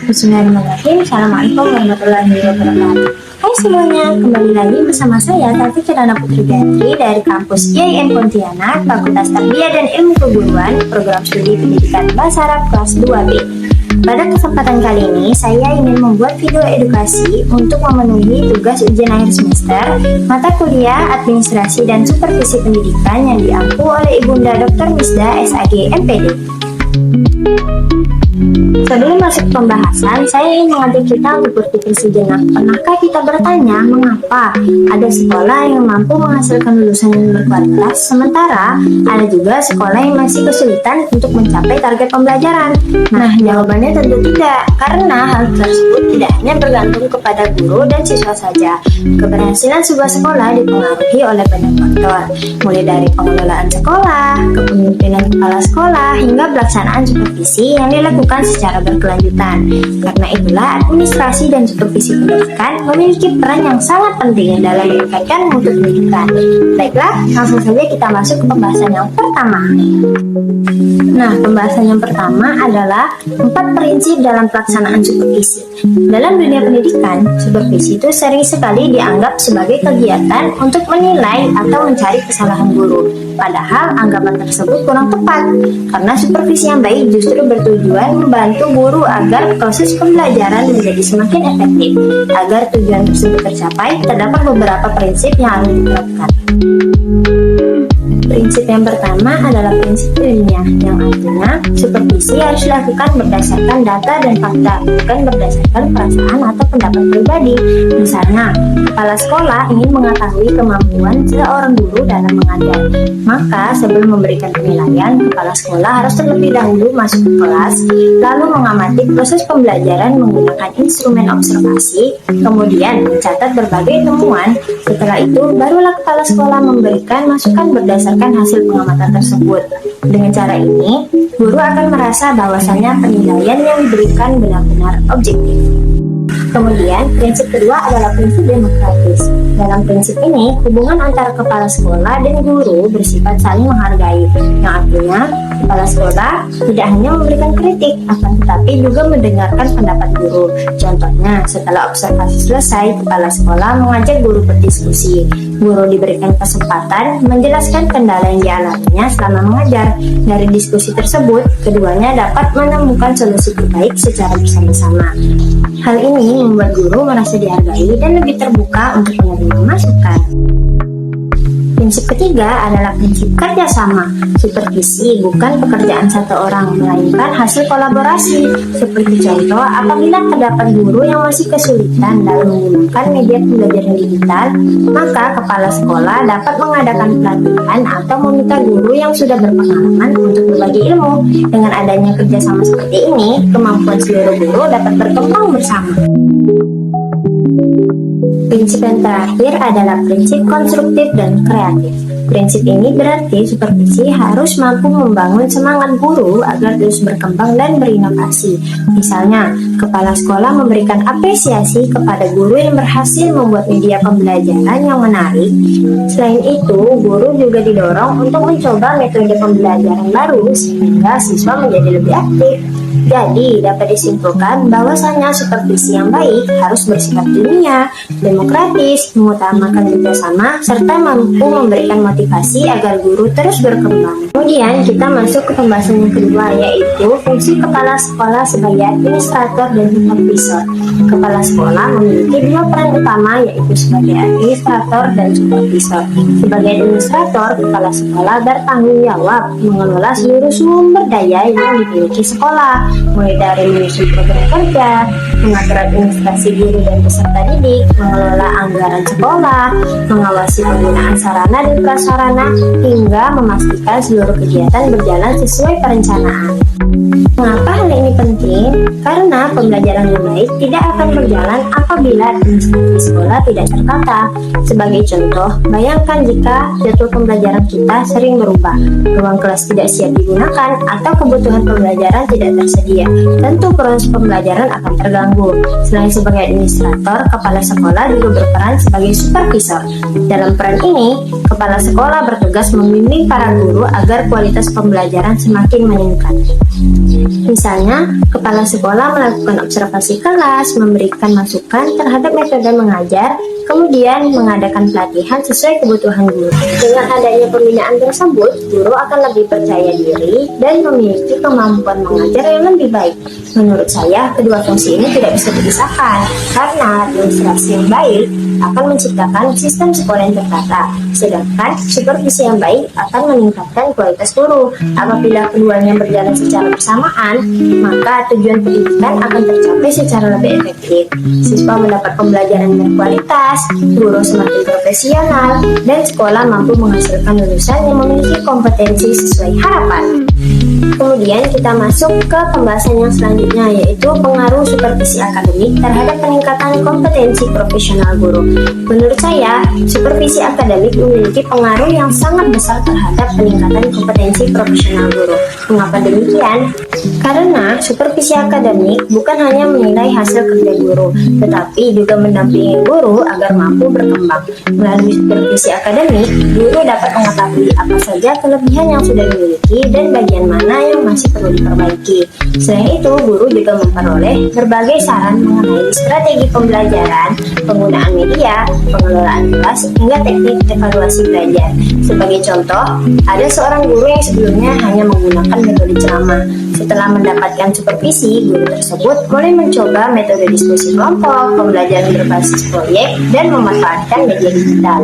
Bismillahirrahmanirrahim. Assalamualaikum warahmatullahi wabarakatuh. Hai semuanya, kembali lagi bersama saya Tati Kirana Putri Gayatri dari kampus IAIN Pontianak, Fakultas Tarbiyah dan Ilmu Keguruan, Program Studi Pendidikan Bahasa Arab kelas 2B. Pada kesempatan kali ini, saya ingin membuat video edukasi untuk memenuhi tugas ujian akhir semester mata kuliah Administrasi dan Supervisi Pendidikan yang diampu oleh Ibunda Dr. Misda SAG MPD. Sebelum masuk ke pembahasan, saya ingin mengajak kita untuk berpikir sejenak. Pernahkah kita bertanya mengapa ada sekolah yang mampu menghasilkan lulusan yang berkualitas, sementara ada juga sekolah yang masih kesulitan untuk mencapai target pembelajaran? Nah, jawabannya tentu tidak, karena hal tersebut tidak hanya bergantung kepada guru dan siswa saja. Keberhasilan sebuah sekolah dipengaruhi oleh banyak faktor, mulai dari pengelolaan sekolah, kepemimpinan kepala sekolah, hingga pelaksanaan supervisi yang dilakukan secara berkelanjutan. Karena itulah administrasi dan supervisi pendidikan memiliki peran yang sangat penting dalam meningkatkan mutu pendidikan. Baiklah, langsung saja kita masuk ke pembahasan yang pertama. Nah, pembahasan yang pertama adalah 4 prinsip dalam pelaksanaan supervisi. Dalam dunia pendidikan, supervisi itu sering sekali dianggap sebagai kegiatan untuk menilai atau mencari kesalahan guru. Padahal anggapan tersebut kurang tepat, karena supervisi yang baik justru bertujuan membantu guru agar proses pembelajaran menjadi semakin efektif. Agar tujuan tersebut tercapai, terdapat beberapa prinsip yang harus diterapkan. Prinsip yang pertama adalah prinsip ilmiah, yang artinya supervisi harus dilakukan berdasarkan data dan fakta, bukan berdasarkan perasaan atau pendapat pribadi. Misalnya, kepala sekolah ingin mengetahui kemampuan seorang guru dalam mengajar. Maka, sebelum memberikan penilaian, kepala sekolah harus terlebih dahulu masuk ke kelas, lalu mengamati proses pembelajaran menggunakan instrumen observasi, kemudian mencatat berbagai temuan. Setelah itu, barulah kepala sekolah memberikan masukan berdasarkan hasil pengamatan tersebut. Dengan cara ini, guru akan merasa bahwasannya penilaian yang diberikan benar-benar objektif. Kemudian, prinsip kedua adalah prinsip demokratis. Dalam prinsip ini, hubungan antara kepala sekolah dan guru bersifat saling menghargai, yang artinya kepala sekolah tidak hanya memberikan kritik, akan tetapi juga mendengarkan pendapat guru. Contohnya, setelah observasi selesai, kepala sekolah mengajak guru berdiskusi. Guru diberikan kesempatan menjelaskan kendala yang dialaminya selama mengajar. Dari diskusi tersebut, keduanya dapat menemukan solusi terbaik secara bersama-sama. Hal ini membuat guru merasa dihargai dan lebih terbuka untuk menerima masukan. Prinsip ketiga adalah prinsip kerjasama. Supervisi bukan pekerjaan satu orang, melainkan hasil kolaborasi. Seperti contoh, apabila terdapat guru yang masih kesulitan dalam menggunakan media pembelajaran digital, maka kepala sekolah dapat mengadakan pelatihan atau meminta guru yang sudah berpengalaman untuk berbagi ilmu. Dengan adanya kerjasama seperti ini, kemampuan seluruh guru dapat berkembang bersama. Prinsip yang terakhir adalah prinsip konstruktif dan kreatif. Prinsip ini berarti supervisi harus mampu membangun semangat guru agar terus berkembang dan berinovasi. Misalnya, kepala sekolah memberikan apresiasi kepada guru yang berhasil membuat media pembelajaran yang menarik. Selain itu, guru juga didorong untuk mencoba metode pembelajaran baru sehingga siswa menjadi lebih aktif. Jadi, dapat disimpulkan bahwasanya supervisi yang baik harus bersifat ilmiah, demokratis, mengutamakan kerjasama, serta mampu memberikan motivasi agar guru terus berkembang. Kemudian, kita masuk ke pembahasan yang kedua, yaitu fungsi kepala sekolah sebagai administrator dan supervisor. Kepala sekolah memiliki 2 peran utama, yaitu sebagai administrator dan supervisor. Sebagai administrator, kepala sekolah bertanggung jawab mengelola seluruh sumber daya yang dimiliki sekolah, mulai dari menyusun program kerja, mengatur administrasi guru dan peserta didik, mengelola anggaran sekolah, mengawasi penggunaan sarana dan prasarana, hingga memastikan seluruh kegiatan berjalan sesuai perencanaan. Mengapa hal ini penting? Karena pembelajaran yang baik tidak akan berjalan apabila administrasi sekolah tidak tertata. Sebagai contoh, bayangkan jika jadwal pembelajaran kita sering berubah, ruang kelas tidak siap digunakan, atau kebutuhan pembelajaran tidak tersedia. Tentu proses pembelajaran akan terganggu. Selain sebagai administrator, kepala sekolah juga berperan sebagai supervisor. Dalam peran ini, kepala sekolah bertugas membimbing para guru agar kualitas pembelajaran semakin meningkat. Misalnya, kepala sekolah melakukan observasi kelas, memberikan masukan terhadap metode mengajar, kemudian mengadakan pelatihan sesuai kebutuhan guru. Dengan adanya pembinaan tersebut, guru akan lebih percaya diri dan memiliki kemampuan mengajar yang lebih baik. Menurut saya, kedua fungsi ini tidak bisa dipisahkan, karena administrasi yang baik akan menciptakan sistem sekolah yang tertata, sedangkan supervisi yang baik akan meningkatkan kualitas guru. Apabila keduanya berjalan secara bersamaan, maka tujuan pendidikan akan tercapai secara lebih efektif. Siswa mendapat pembelajaran berkualitas, guru semakin profesional, dan sekolah mampu menghasilkan lulusan yang memiliki kompetensi sesuai harapan. Kemudian kita masuk ke pembahasan yang selanjutnya, yaitu pengaruh supervisi akademik terhadap peningkatan kompetensi profesional guru. Menurut saya, supervisi akademik memiliki pengaruh yang sangat besar terhadap peningkatan kompetensi profesional guru. Mengapa demikian? Karena supervisi akademik bukan hanya menilai hasil kerja guru, tetapi juga mendampingi guru agar mampu berkembang. Melalui supervisi akademik, guru dapat mengetahui apa saja kelebihan yang sudah dimiliki dan bagian mana yang masih perlu diperbaiki. Selain itu, guru juga memperoleh berbagai saran mengenai strategi pembelajaran, penggunaan media, pengelolaan kelas, hingga teknik evaluasi belajar. Sebagai contoh, ada seorang guru yang sebelumnya hanya menggunakan metode ceramah. Setelah mendapatkan supervisi, guru tersebut mulai mencoba metode diskusi kelompok, pembelajaran berbasis proyek, dan memanfaatkan media digital.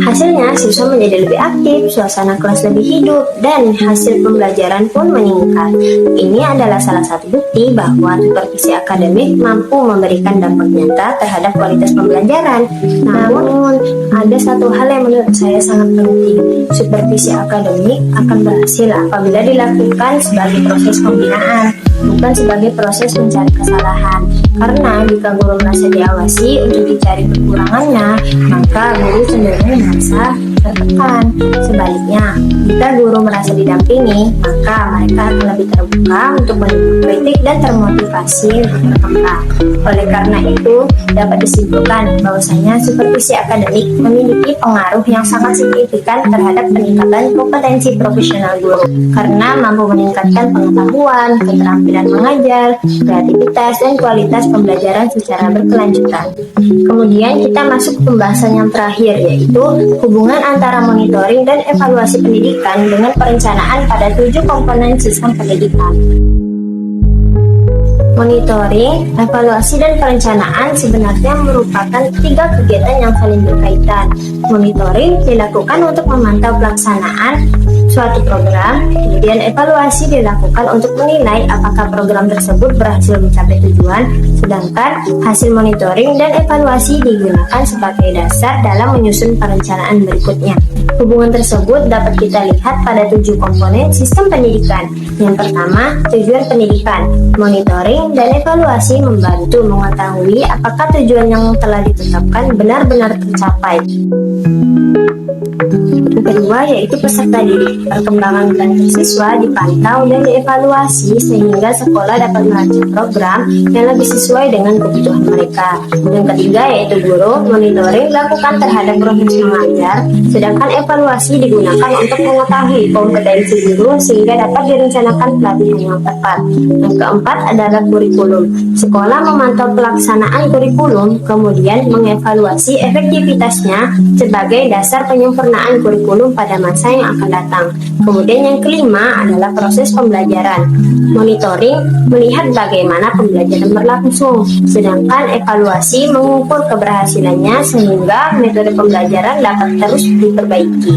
Hasilnya, siswa menjadi lebih aktif, suasana kelas lebih hidup, dan hasil pembelajaran pun meningkat. Ini adalah salah satu bukti bahwa supervisi akademik mampu memberikan dampak nyata terhadap kualitas pembelajaran. Namun, ada satu hal yang menurut saya sangat penting. Supervisi akademik akan berhasil apabila dilakukan sebagai proses pembinaan, bukan sebagai proses mencari kesalahan. Karena jika guru merasa diawasi untuk dicari kekurangannya, maka guru cenderung merasa tertekan. Sebaliknya, jika guru merasa didampingi, maka mereka akan lebih terbuka untuk menerima kritik dan termotivasi untuk berkembang. Oleh karena itu, dapat disimpulkan bahwasanya supervisi akademik memiliki pengaruh yang sangat signifikan terhadap peningkatan kompetensi profesional guru, karena mampu meningkatkan pengetahuan, keterampilan mengajar, kreativitas, dan kualitas pembelajaran secara berkelanjutan. Kemudian kita masuk ke pembahasan yang terakhir, yaitu hubungan antara monitoring dan evaluasi pendidikan dengan perencanaan pada 7 komponen sistem pendidikan. Monitoring, evaluasi, dan perencanaan sebenarnya merupakan 3 kegiatan yang saling berkaitan. Monitoring dilakukan untuk memantau pelaksanaan suatu program, kemudian evaluasi dilakukan untuk menilai apakah program tersebut berhasil mencapai tujuan, sedangkan hasil monitoring dan evaluasi digunakan sebagai dasar dalam menyusun perencanaan berikutnya. Hubungan tersebut dapat kita lihat pada 7 komponen sistem pendidikan. Yang pertama, tujuan pendidikan. Monitoring dan evaluasi membantu mengetahui apakah tujuan yang telah ditetapkan benar-benar tercapai. Yang kedua, yaitu peserta didik. Perkembangan belajar siswa dipantau dan dievaluasi sehingga sekolah dapat merancang program yang lebih sesuai dengan kebutuhan mereka. Yang ketiga, yaitu guru. Monitoring dilakukan terhadap proses mengajar, sedangkan evaluasi digunakan untuk mengetahui kompetensi guru sehingga dapat direncanakan pelatihan yang tepat. Yang keempat adalah kurikulum. Sekolah memantau pelaksanaan kurikulum, kemudian mengevaluasi efektivitasnya sebagai dasar penyempurnaan kurikulum pada masa yang akan datang. Kemudian yang kelima adalah proses pembelajaran. Monitoring melihat bagaimana pembelajaran berlangsung, sedangkan evaluasi mengukur keberhasilannya sehingga metode pembelajaran dapat terus diperbaiki.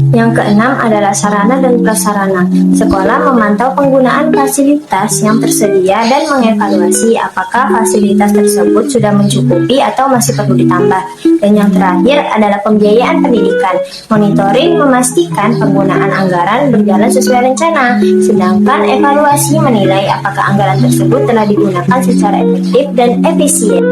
Yang keenam adalah sarana dan prasarana. Sekolah memantau penggunaan fasilitas yang tersedia dan mengevaluasi apakah fasilitas tersebut sudah mencukupi atau masih perlu ditambah. Dan yang terakhir adalah pembiayaan pendidikan. Monitoring memastikan penggunaan anggaran berjalan sesuai rencana, sedangkan evaluasi menilai apakah anggaran tersebut telah digunakan secara efektif dan efisien.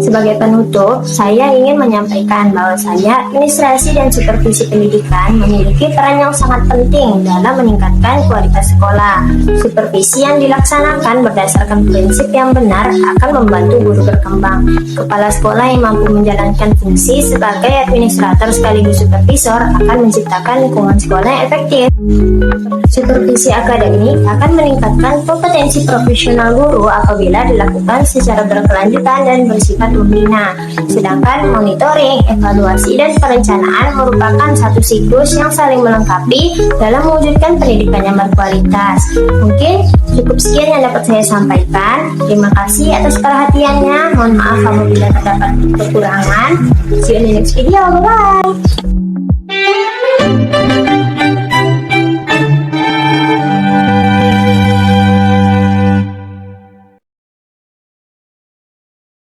Sebagai penutup, saya ingin menyampaikan bahwasanya administrasi dan supervisi pendidikan memiliki peran yang sangat penting dalam meningkatkan kualitas sekolah. Supervisi yang dilaksanakan berdasarkan prinsip yang benar akan membantu guru berkembang. Kepala sekolah yang mampu menjalankan fungsi sebagai administrator sekaligus supervisor akan menciptakan lingkungan sekolah yang efektif. Supervisi akademik akan meningkatkan kompetensi profesional guru apabila dilakukan secara berkelanjutan dan bersifat membina. Sedangkan monitoring, evaluasi, dan perencanaan merupakan satu siklus yang saling melengkapi dalam mewujudkan pendidikan yang berkualitas. Mungkin cukup sekian yang dapat saya sampaikan. Terima kasih atas perhatiannya. Mohon maaf apabila terdapat kekurangan. See you in the next video. Bye-bye.